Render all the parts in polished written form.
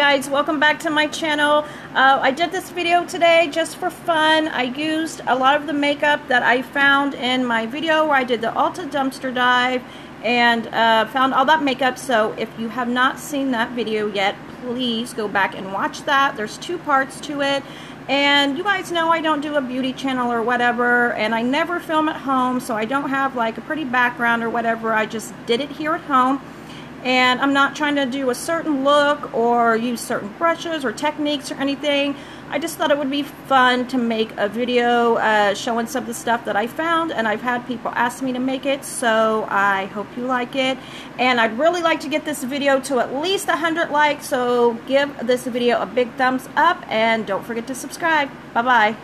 guys, welcome back to my channel. I did this video today just for fun. I used a lot of the makeup that I found in my video where I did the Ulta Dumpster dive and found all that makeup. So if you have not seen that video yet, please go back and watch that. There's two parts to it. And you guys know I don't do a beauty channel or whatever, and I never film at home, so I don't have like a pretty background or whatever. I just did it here at home. And I'm not trying to do a certain look or use certain brushes or techniques or anything. I just thought it would be fun to make a video showing some of the stuff that I found, and I've had people ask me to make it, so I hope you like it. And I'd really like to get this video to at least 100 likes, so give this video a big thumbs up and don't forget to subscribe. Bye-bye.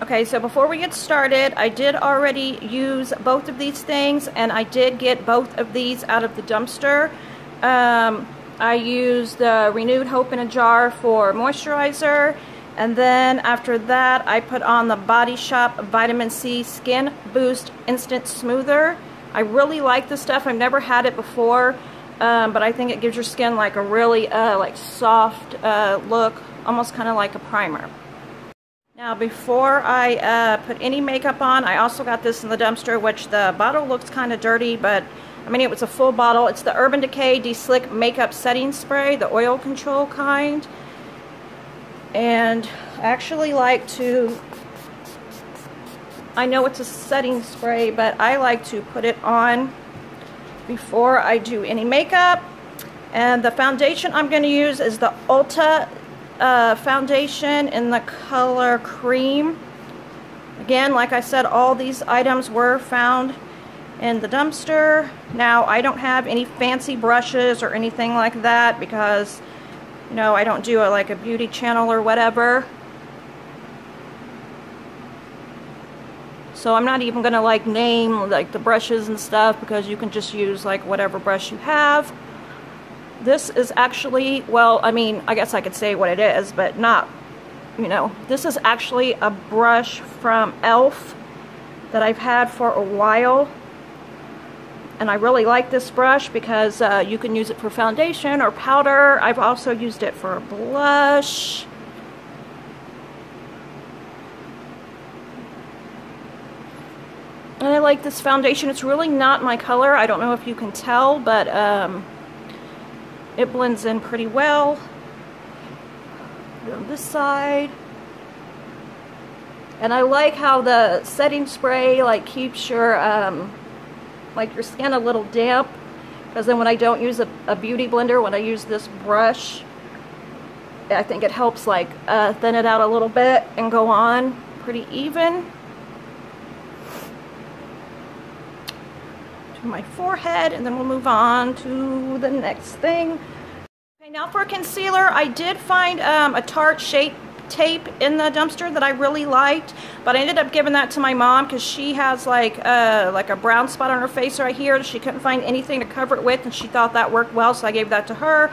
Okay, so before we get started, I did already use both of these things, and I did get both of these out of the dumpster. I used the Renewed Hope in a Jar for moisturizer, and then after that I put on the Body Shop Vitamin C Skin Boost Instant Smoother. I really like this stuff. I've never had it before, but I think it gives your skin like a really like soft look, almost kind of like a primer. Now before I put any makeup on, I also got this in the dumpster, which the bottle looks kind of dirty, but I mean it was a full bottle. It's the Urban Decay De-Slick Makeup Setting Spray, the oil control kind. And I actually like to, I know it's a setting spray, but I like to put it on before I do any makeup. And the foundation I'm going to use is the Ulta foundation in the color Cream. Again, like I said, all these items were found in the dumpster. Now I don't have any fancy brushes or anything like that because, you know, I don't do like a beauty channel or whatever. So I'm not even gonna like name like the brushes and stuff, because you can just use like whatever brush you have. This is actually, well, I mean, I guess I could say what it is, but not, you know, this is actually a brush from e.l.f. that I've had for a while. And I really like this brush because you can use it for foundation or powder. I've also used it for a blush. And I like this foundation. It's really not my color. I don't know if you can tell, but it blends in pretty well. On this side. And I like how the setting spray like keeps your like your skin a little damp, because then when I don't use a beauty blender, when I use this brush, I think it helps like thin it out a little bit and go on pretty even. To my forehead, and then we'll move on to the next thing. Okay, now for concealer, I did find a Tarte Shape Tape in the dumpster that I really liked, but I ended up giving that to my mom because she has like a brown spot on her face right here. She couldn't find anything to cover it with, and she thought that worked well, so I gave that to her.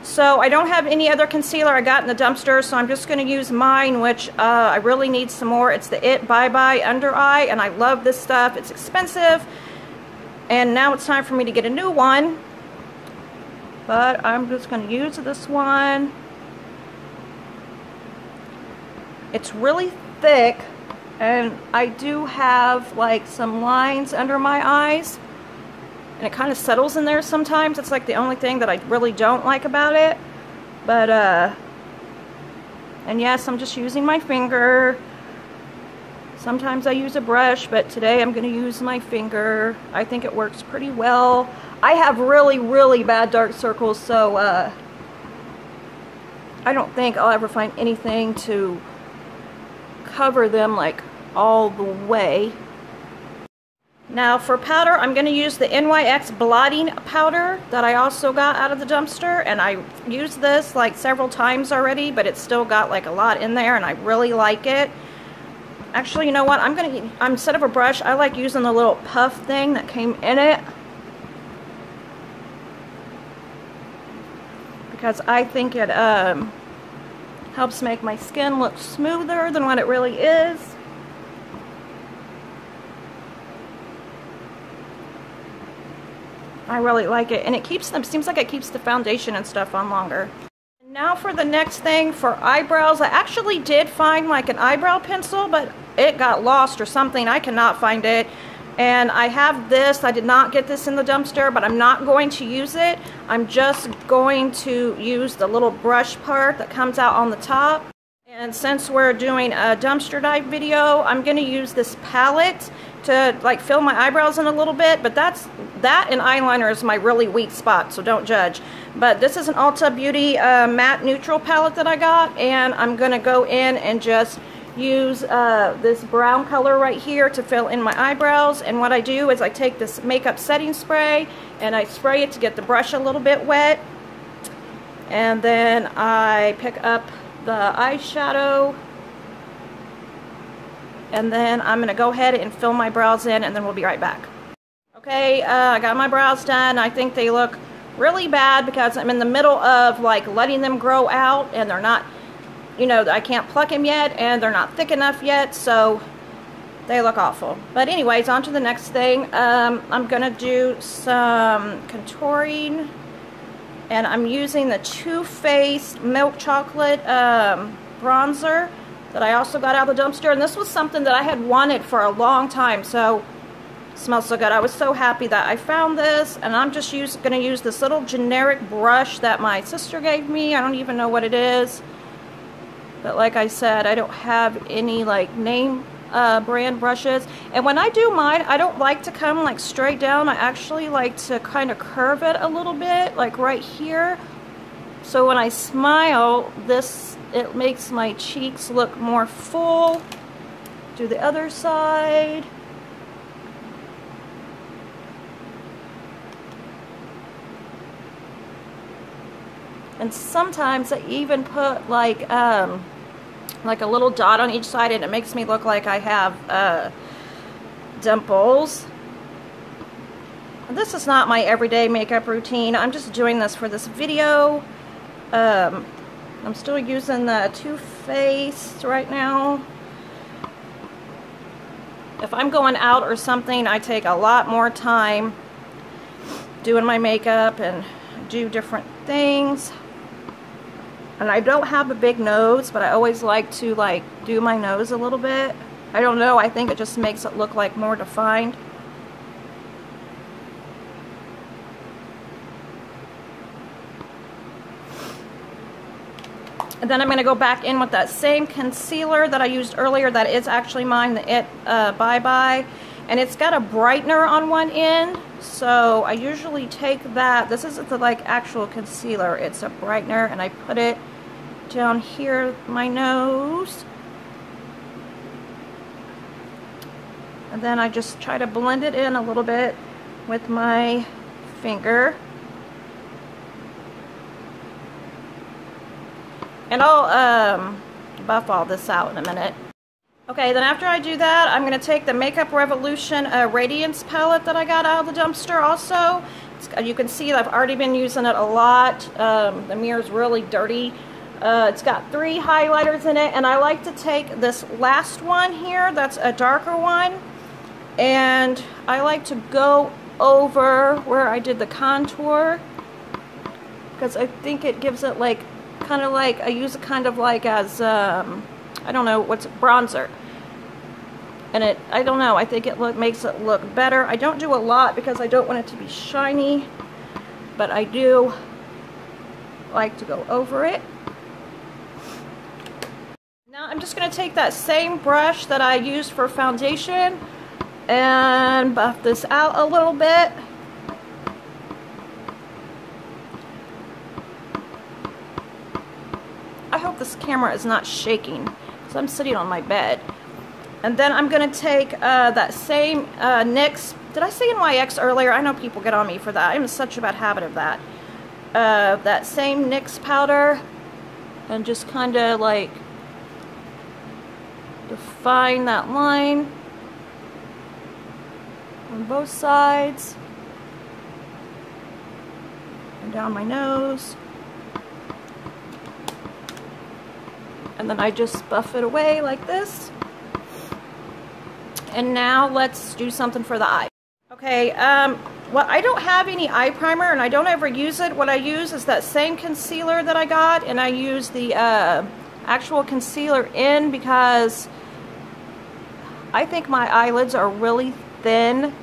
So I don't have any other concealer I got in the dumpster, so I'm just going to use mine, which I really need some more. It's the It Bye Bye Under Eye, and I love this stuff. It's expensive, and now it's time for me to get a new one, but I'm just going to use this one. It's really thick, and I do have like some lines under my eyes, and it kind of settles in there sometimes. It's like the only thing that I really don't like about it. But and yes, I'm just using my finger. Sometimes I use a brush, but today I'm going to use my finger. I think it works pretty well. I have really, really bad dark circles, so I don't think I'll ever find anything to cover them like all the way. Now for powder, I'm going to use the NYX blotting powder that I also got out of the dumpster, and I used this like several times already, but it's still got like a lot in there, and I really like it. Actually, you know what, instead of a brush, I like using the little puff thing that came in it, because I think it helps make my skin look smoother than what it really is. I really like it, and it keeps them, seems like it keeps the foundation and stuff on longer. Now for the next thing for eyebrows. I actually did find like an eyebrow pencil, but it got lost or something. I cannot find it. And I have this. I did not get this in the dumpster, but I'm not going to use it. I'm just going to use the little brush part that comes out on the top. And since we're doing a dumpster dive video, I'm going to use this palette to like fill my eyebrows in a little bit. But that and eyeliner is my really weak spot, so don't judge. But this is an Ulta Beauty matte neutral palette that I got, and I'm going to go in and just use this brown color right here to fill in my eyebrows. And what I do is I take this makeup setting spray and I spray it to get the brush a little bit wet, and then I pick up the eyeshadow, and then I'm going to go ahead and fill my brows in, and then we'll be right back. Okay, I got my brows done. I think they look really bad because I'm in the middle of like letting them grow out, and they're not, you know, I can't pluck them yet, and they're not thick enough yet, so they look awful. But anyways, on to the next thing. I'm gonna do some contouring, and I'm using the Too Faced Milk Chocolate bronzer that I also got out of the dumpster. And this was something that I had wanted for a long time, so it smells so good. I was so happy that I found this, and I'm just gonna use this little generic brush that my sister gave me. I don't even know what it is. But like I said, I don't have any like name brand brushes. And when I do mine, I don't like to come like straight down. I actually like to kind of curve it a little bit, like right here. So when I smile, it makes my cheeks look more full. Do the other side. And sometimes I even put like a little dot on each side, and it makes me look like I have dimples. And this is not my everyday makeup routine. I'm just doing this for this video. I'm still using the Too Faced right now. If I'm going out or something, I take a lot more time doing my makeup and do different things. And I don't have a big nose, but I always like to like do my nose a little bit. I don't know, I think it just makes it look like more defined. And then I'm going to go back in with that same concealer that I used earlier. That is actually mine, the It Bye Bye. And it's got a brightener on one end. So I usually take that. This isn't the like actual concealer. It's a brightener, and I put it down here, my nose. And then I just try to blend it in a little bit with my finger. And I'll buff all this out in a minute. Okay, then after I do that, I'm going to take the Makeup Revolution Radiance palette that I got out of the dumpster also. You can see I've already been using it a lot. The mirror's really dirty. It's got 3 highlighters in it, and I like to take this last one here, that's a darker one, and I like to go over where I did the contour, because I think it gives it like, kind of like, I use it kind of like as, I don't know, what's it, bronzer. And I don't know, I think it makes it look better. I don't do a lot because I don't want it to be shiny, but I do like to go over it. Now I'm just going to take that same brush that I used for foundation and buff this out a little bit. I hope this camera is not shaking because I'm sitting on my bed. And then I'm going to take that same NYX. Did I say NYX earlier? I know people get on me for that. I'm in such a bad habit of that. That same NYX powder, and just kind of like define that line on both sides and down my nose. And then I just buff it away like this. And now let's do something for the eye. Okay, well, I don't have any eye primer and I don't ever use it. What I use is that same concealer that I got, and I use the actual concealer in because I think my eyelids are really thin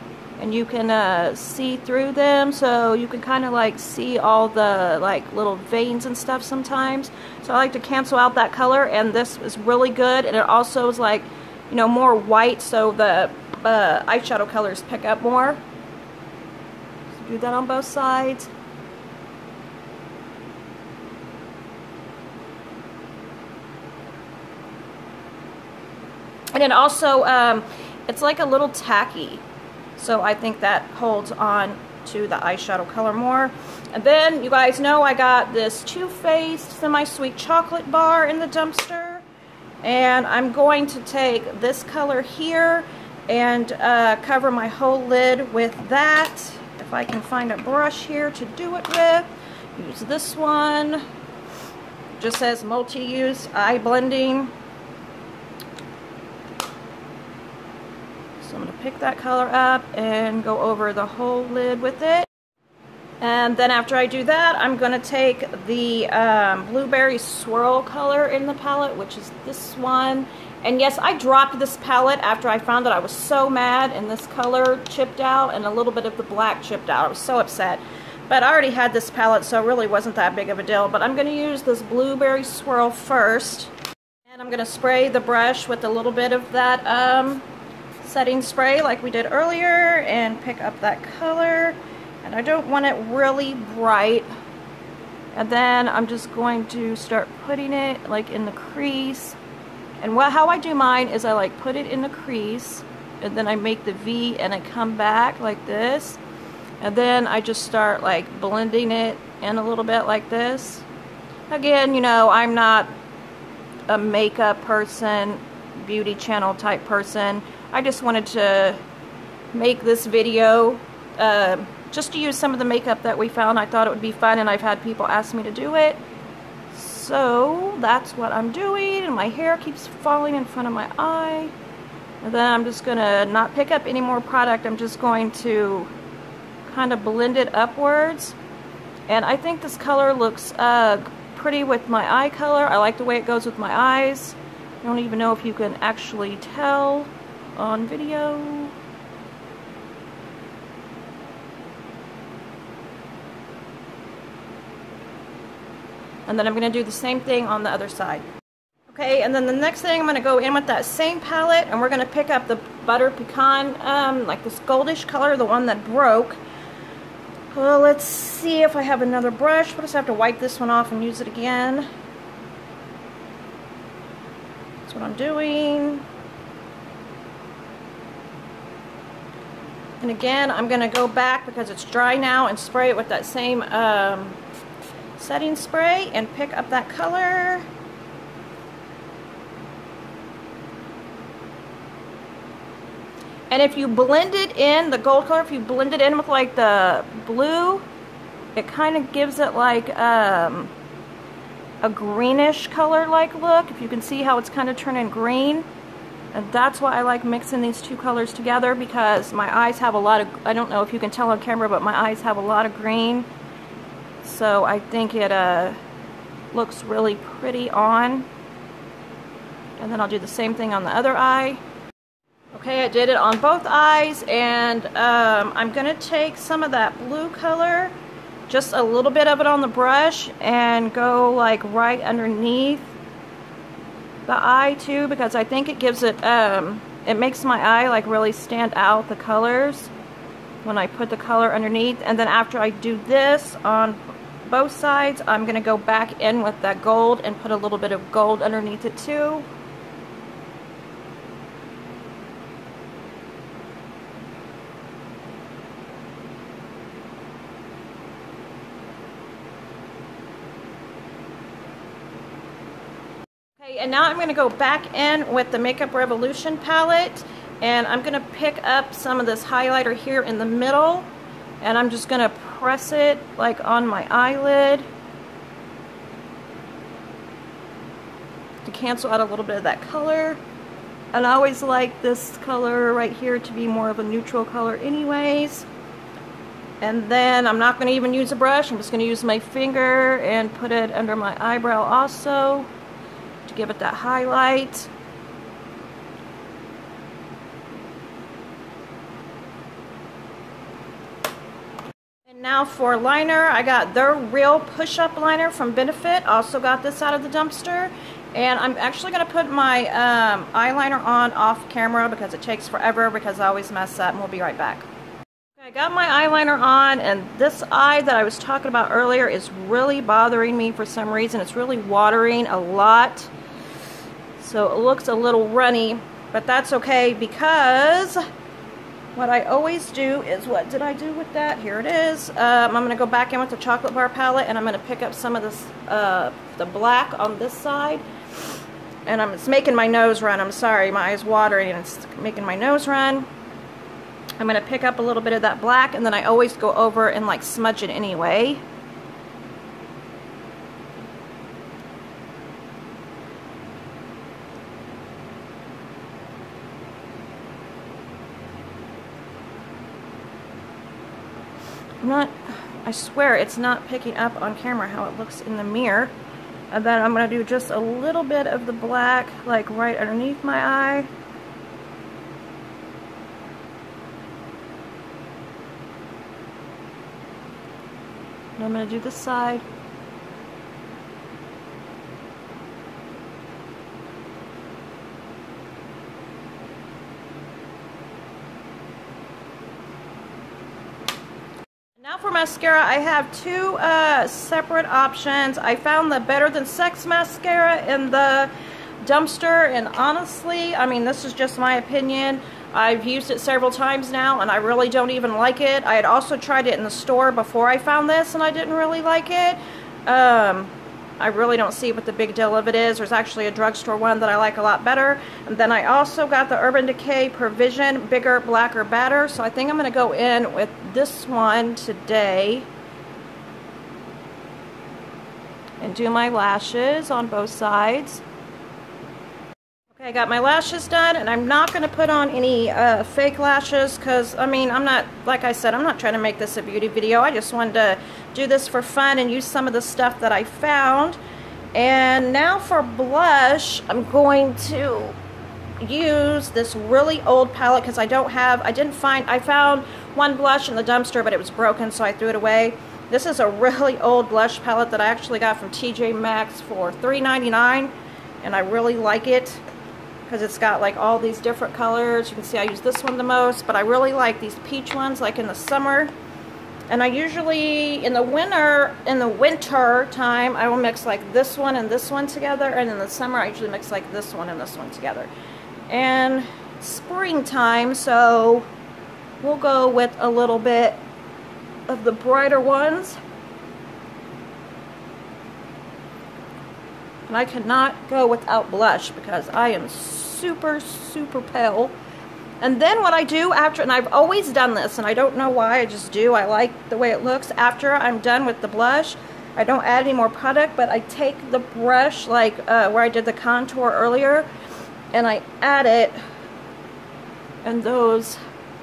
and you can see through them, so you can kind of like see all the like little veins and stuff sometimes. So I like to cancel out that color, and this is really good, and it also is like, you know, more white, so the eyeshadow colors pick up more. So do that on both sides. And then also, it's like a little tacky, so I think that holds on to the eyeshadow color more. And then, you guys know I got this Too Faced Semi-Sweet Chocolate Bar in the dumpster. And I'm going to take this color here and cover my whole lid with that. If I can find a brush here to do it with. Use this one. It just says multi-use eye blending. So I'm going to pick that color up and go over the whole lid with it. And then after I do that, I'm going to take the Blueberry Swirl color in the palette, which is this one. And yes, I dropped this palette after I found that I was so mad and this color chipped out and a little bit of the black chipped out. I was so upset. But I already had this palette, so it really wasn't that big of a deal. But I'm going to use this Blueberry Swirl first. And I'm going to spray the brush with a little bit of that setting spray like we did earlier and pick up that color. And I don't want it really bright. And then I'm just going to start putting it like in the crease. And how I do mine is I like put it in the crease, and then I make the V and I come back like this. And then I just start like blending it in a little bit like this. Again, you know, I'm not a makeup person, beauty channel type person. I just wanted to make this video just to use some of the makeup that we found. I thought it would be fun, and I've had people ask me to do it. So that's what I'm doing, and my hair keeps falling in front of my eye. And then I'm just gonna not pick up any more product. I'm just going to kind of blend it upwards. And I think this color looks pretty with my eye color. I like the way it goes with my eyes. I don't even know if you can actually tell on video. And then I'm going to do the same thing on the other side. Okay, and then the next thing I'm going to go in with that same palette, and we're going to pick up the Butter Pecan, like this goldish color, the one that broke. Well, let's see if I have another brush. We'll just have to wipe this one off and use it again. That's what I'm doing. And again, I'm going to go back because it's dry now and spray it with that same setting spray and pick up that color. And if you blend it in, the gold color, if you blend it in with like the blue, it kind of gives it like a greenish color like look. If you can see how it's kind of turning green. And that's why I like mixing these two colors together, because my eyes have a lot of, I don't know if you can tell on camera, but my eyes have a lot of green. So I think it looks really pretty on. And then I'll do the same thing on the other eye. Okay, I did it on both eyes, and I'm going to take some of that blue color, just a little bit of it on the brush, and go like right underneath the eye too, because I think it gives it, it makes my eye like really stand out, the colors, when I put the color underneath. And then after I do this on both sides, I'm going to go back in with that gold and put a little bit of gold underneath it too. Okay, and now I'm going to go back in with the Makeup Revolution palette, and I'm going to pick up some of this highlighter here in the middle, and I'm just going to press it like on my eyelid to cancel out a little bit of that color. And I always like this color right here to be more of a neutral color anyways. And then I'm not going to even use a brush. I'm just going to use my finger and put it under my eyebrow also to give it that highlight. And now for liner, I got their Real Push-Up Liner from Benefit. Also got this out of the dumpster. And I'm actually going to put my eyeliner on off camera because it takes forever because I always mess up, and we'll be right back. I got my eyeliner on, and this eye that I was talking about earlier is really bothering me for some reason. It's really watering a lot, so it looks a little runny, but that's okay because what I always do is, what did I do with that? Here it is. I'm going to go back in with the chocolate bar palette, and I'm going to pick up some of this, the black on this side, and it's making my nose run. I'm sorry, my eye's watering and it's making my nose run. I'm going to pick up a little bit of that black, and then I always go over and like smudge it anyway. I swear it's not picking up on camera how it looks in the mirror. And then I'm going to do just a little bit of the black like right underneath my eye. And I'm going to do this side. Now for mascara, I have two separate options. I found the Better Than Sex mascara in the dumpster, and honestly, I mean, this is just my opinion. I've used it several times now, and I really don't even like it. I had also tried it in the store before I found this, and I didn't really like it. I really don't see what the big deal of it is. There's actually a drugstore one that I like a lot better. And then I also got the Urban Decay Provision Bigger, Blacker, Badder. So I think I'm going to go in with this one today and do my lashes on both sides. Okay, I got my lashes done, and I'm not going to put on any fake lashes because, I mean, I'm not, like I said, I'm not trying to make this a beauty video. I just wanted to do this for fun and use some of the stuff that I found. And now for blush, I'm going to use this really old palette because I found one blush in the dumpster, but it was broken, so I threw it away. This is a really old blush palette that I actually got from TJ Maxx for $3.99, and I really like it because it's got like all these different colors. You can see I use this one the most, but I really like these peach ones like in the summer. And I usually, in the winter time, I will mix like this one and this one together, and in the summer I usually mix like this one and this one together. And springtime, so we'll go with a little bit of the brighter ones. And I cannot go without blush because I am super, super pale. And then what I do after, and I've always done this, and I don't know why, I just do. I like the way it looks. After I'm done with the blush, I don't add any more product, but I take the brush, like where I did the contour earlier, and I add it in those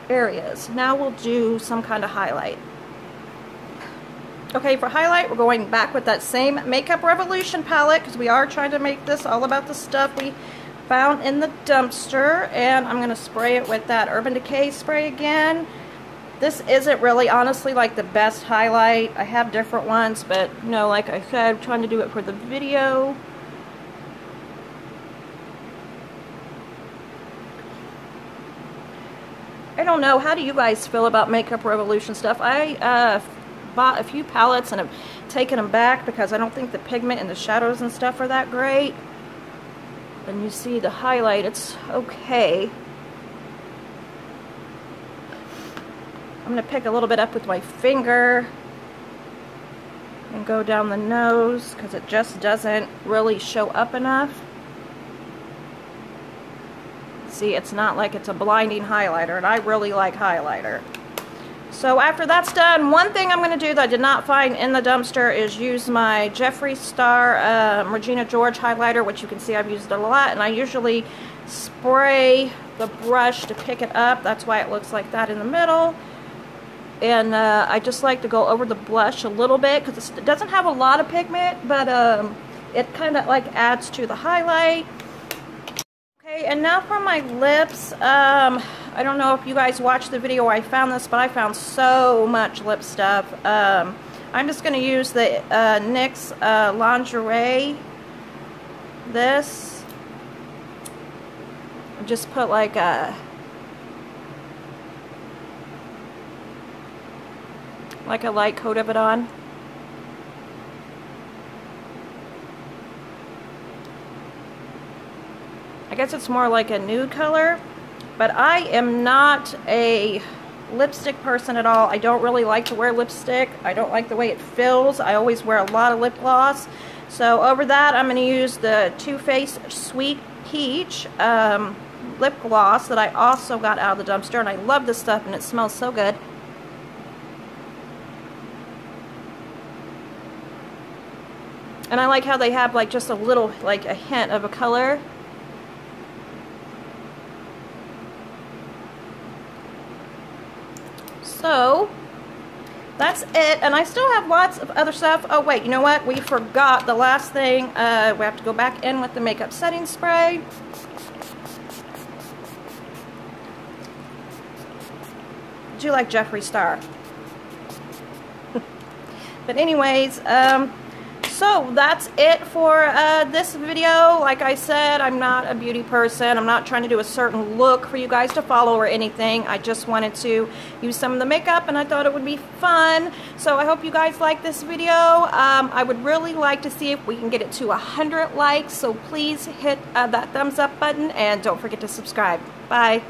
areas. Now we'll do some kind of highlight. Okay, for highlight, we're going back with that same Makeup Revolution palette because we are trying to make this all about the stuff we found in the dumpster. And I'm going to spray it with that Urban Decay spray again. This isn't really, honestly, like the best highlight. I have different ones, but, you know, like I said, I'm trying to do it for the video. I don't know, how do you guys feel about Makeup Revolution stuff? I bought a few palettes and have taken them back because I don't think the pigment and the shadows and stuff are that great. And you see the highlight, it's okay. I'm going to pick a little bit up with my finger and go down the nose because it just doesn't really show up enough. See, it's not like it's a blinding highlighter, and I really like highlighter. So after that's done, one thing I'm going to do that I did not find in the dumpster is use my Jeffree Star Regina George highlighter, which you can see I've used it a lot, and I usually spray the brush to pick it up. That's why it looks like that in the middle. And I just like to go over the blush a little bit because it doesn't have a lot of pigment, but it kind of like adds to the highlight. Okay, and now for my lips. I don't know if you guys watched the video where I found this, but I found so much lip stuff. I'm just going to use the NYX Lingerie. This. Just put like a light coat of it on. I guess it's more like a nude color, but I am not a lipstick person at all. I don't really like to wear lipstick. I don't like the way it feels. I always wear a lot of lip gloss. So over that, I'm going to use the Too Faced Sweet Peach lip gloss that I also got out of the dumpster, and I love this stuff and it smells so good. And I like how they have like just a little, like a hint of a color. So that's it, and I still have lots of other stuff. Oh wait, you know what? We forgot the last thing. We have to go back in with the makeup setting spray. Do you like Jeffree Star? But anyways, so that's it for this video. Like I said, I'm not a beauty person. I'm not trying to do a certain look for you guys to follow or anything. I just wanted to use some of the makeup and I thought it would be fun. So I hope you guys like this video. I would really like to see if we can get it to 100 likes. So please hit that thumbs up button and don't forget to subscribe. Bye.